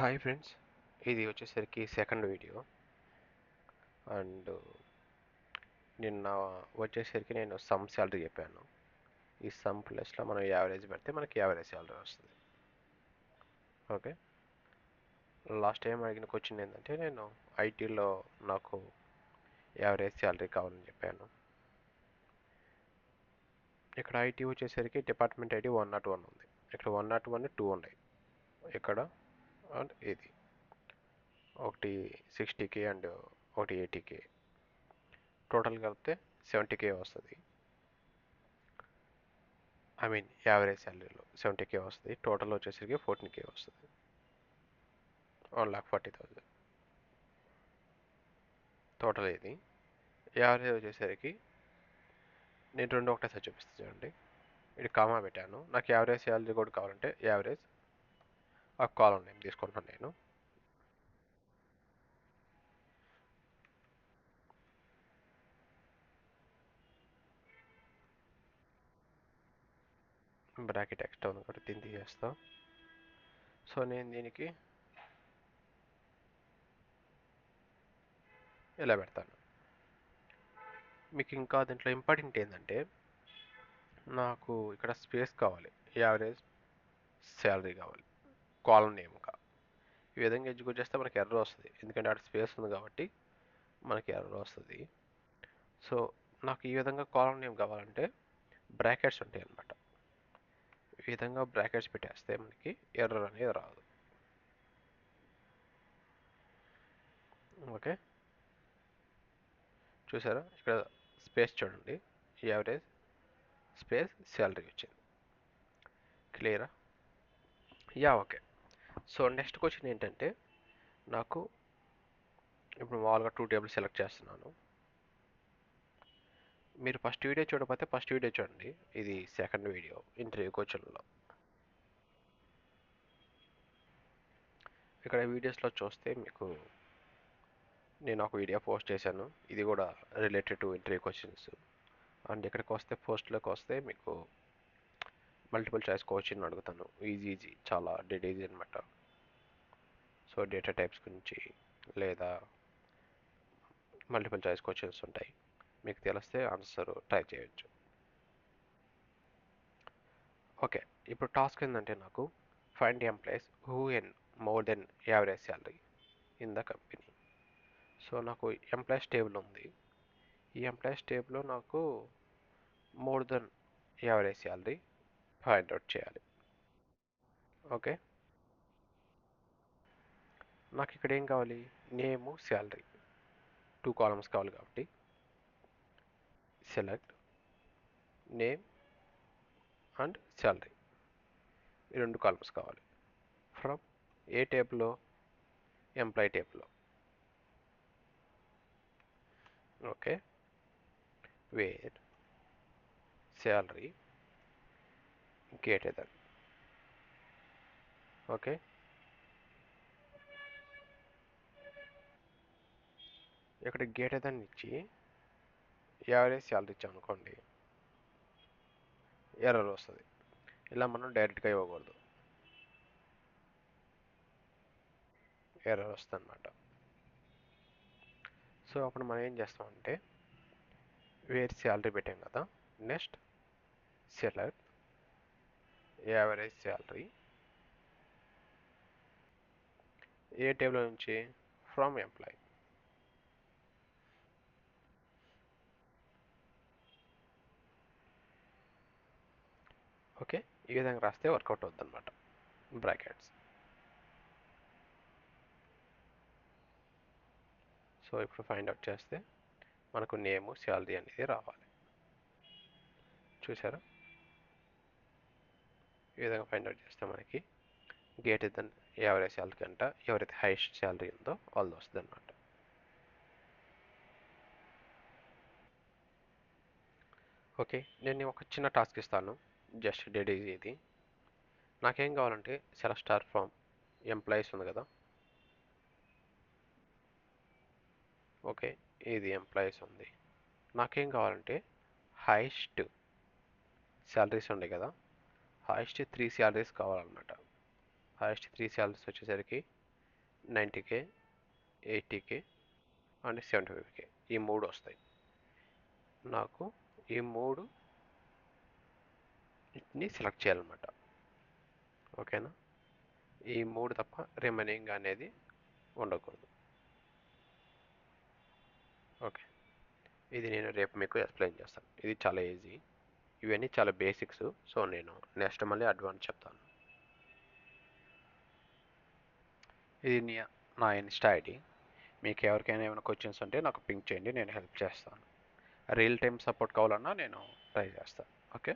Hi friends, ఇది వచ్చేసరికి second video. And నిన్న వచ్చేసరికి నేను సమ్ శాలరీ చెప్పాను. ఈ సమ్ ప్లస్లో మనం యావరేజ్ పెడితే మనకి యావరేజ్ శాలరీ వస్తుంది. ఓకే, లాస్ట్ టైం అడిగిన క్వశ్చన్ ఏంటంటే నేను ఐటీలో నాకు యావరేజ్ శాలరీ కావాలని చెప్పాను. ఇక్కడ ఐటీ వచ్చేసరికి డిపార్ట్మెంట్ ఐడి 101 ఉంది. ఇక్కడ 101 2 ఉన్నాయి. ఇక్కడ అండ్ ఇది ఒకటి 60K అండ్ ఒకటి 80K, టోటల్ కలిపితే 70K వస్తుంది. యావరేజ్ శాలరీలో 70K వస్తుంది. టోటల్ వచ్చేసరికి 14K వస్తుంది. 1,40,000 టోటల్. ఇది యావరేజ్ వచ్చేసరికి నేను రెండు ఒకటేసారి చూపిస్తాను చూడండి. ఇది కామా పెట్టాను. నాకు యావరేజ్ శాలరీ కూడా కావాలంటే యావరేజ్ ఆ కాలం నేమ్ తీసుకుంటాను నేను. బ్రాకెట్ ఎక్స్ట్రా ఉంది కాబట్టి దీన్ని తీసేస్తాను. సో నేను దీనికి ఇలా పెడతాను. మీకు ఇంకా దీంట్లో ఇంపార్టెంట్ ఏంటంటే నాకు ఇక్కడ స్పేస్ కావాలి, యావరేజ్ శాలరీ కావాలి, కాలం నేమ్గా. ఈ విధంగా ఎగ్జిక్యూట్ చేస్తే మనకి ఎర్రర్ వస్తుంది, ఎందుకంటే అక్కడ స్పేస్ ఉంది కాబట్టి మనకి ఎర్రర్ వస్తుంది. సో నాకు ఈ విధంగా కాలం నేమ్ కావాలంటే బ్రాకెట్స్ ఉంటాయి అన్నమాట. ఈ విధంగా బ్రాకెట్స్ పెట్టేస్తే మనకి ఎర్రర్ అనేది రాదు. ఓకే, చూసారా ఇక్కడ స్పేస్ చూడండి, యావరేజ్ స్పేస్ శాలరీ వచ్చింది. క్లియరా? ఓకే. సో నెక్స్ట్ క్వశ్చన్ ఏంటంటే నాకు ఇప్పుడు మామూలుగా 2 టేబుల్స్ సెలెక్ట్ చేస్తున్నాను. మీరు ఫస్ట్ వీడియో చూడకపోతే ఫస్ట్ వీడియో చూడండి. ఇది సెకండ్ వీడియో ఇంటర్వ్యూ క్వశ్చన్లో. ఇక్కడ వీడియోస్లో చూస్తే మీకు నేను ఒక వీడియో పోస్ట్ చేశాను, ఇది కూడా related to interview questions. And ఇక్కడికి వస్తే పోస్ట్లోకి వస్తే మీకు మల్టిపుల్ చాయిస్ క్వశ్చన్ అడుగుతాను. ఈజీ చాలా డెడ్ ఈజీ అనమాట. సో డేటా టైప్స్ గురించి లేదా మల్టిపుల్ చాయిస్ క్వశ్చన్స్ ఉంటాయి. మీకు తెలిస్తే ఆన్సర్ ట్రై చేయొచ్చు. ఓకే, ఇప్పుడు టాస్క్ ఏంటంటే నాకు find employees who earn more than average salary in the company. So నాకు ఎంప్లాయీస్ టేబుల్ ఉంది. ఈ ఎంప్లాయీస్ టేబుల్లో నాకు more than average salary find out చేయాలి. ఓకే, నాకు ఇక్కడ ఏం కావాలి? నేము, శాలరీ, 2 కాలమ్స్ కావాలి కాబట్టి సెలెక్ట్ నేమ్ అండ్ శాలరీ, ఈ 2 కాలమ్స్ కావాలి. ఫ్రమ్ ఏ టేబుల్లో? ఎంప్లాయీ టేబుల్లో. Okay, wear salary greater. Okay, ఇక్కడ గ్రేటర్ ఇచ్చి యావరేజ్ శాలరీ ఇచ్చాం అనుకోండి, ఎర్రర్ వస్తుంది. ఇలా మనం డైరెక్ట్గా ఇవ్వకూడదు, ఎర్రర్ వస్తుంది అన్నమాట. సో అప్పుడు మనం ఏం చేస్తామంటే వేర్ శాలరీ పెట్టాం కదా, నెక్స్ట్ సెలెక్ట్ యావరేజ్ శాలరీ. ఏ టేబుల్ నుంచి? From employee. ఓకే, ఈ విధంగా రాస్తే వర్కౌట్ అవుతుంది అనమాట. బ్రాకెట్స్. సో ఇప్పుడు ఫైండ్ అవుట్ చేస్తే మనకు నేము, శాలరీ అనేది రావాలి. చూసారా? ఈ విధంగా ఫైండ్ అవుట్ చేస్తే మనకి గ్రేటర్ దెన్ యావరేజ్ శాలరీ కంట ఎవరైతే హైయెస్ట్ శాలరీ ఉందో వాళ్ళది వస్తుంది అనమాట. ఓకే, నేను ఒక చిన్న టాస్క్ ఇస్తాను, జస్ట్ డెడ్ ఈజీ. ఇది నాకేం కావాలంటే సెలెక్ట్ స్టార్ ఫ్రమ్ ఎంప్లాయీస్ ఉంది కదా. ఓకే, ఇది ఎంప్లాయీస్ ఉంది. నాకేం కావాలంటే హైయెస్ట్ శాలరీస్ ఉన్నాయి కదా, హైయెస్ట్ 3 శాలరీస్ కావాలన్నమాట. హైయెస్ట్ 3 శాలరీస్ వచ్చేసరికి 90K, 80K అండ్ 75K, ఈ మూడు వస్తాయి. నాకు ఈ మూడుని సెలెక్ట్ చేయాలన్నమాట. ఓకేనా? ఈ మూడు తప్ప రిమైనింగ్ అనేది ఉండకూడదు. ఓకే, ఇది నేను రేపు మీకు ఎక్స్ప్లెయిన్ చేస్తాను. ఇది చాలా ఈజీ, ఇవన్నీ చాలా బేసిక్స్. సో నేను నెక్స్ట్ మళ్ళీ అడ్వాన్స్ చెప్తాను. ఇది నా ఇన్స్టా ఐడి. మీకు ఎవరికైనా ఏమైనా క్వశ్చన్స్ ఉంటే నాకు పింక్ చేయండి, నేను హెల్ప్ చేస్తాను. రియల్ టైం సపోర్ట్ కావాలన్నా నేను ట్రై చేస్తాను. ఓకే.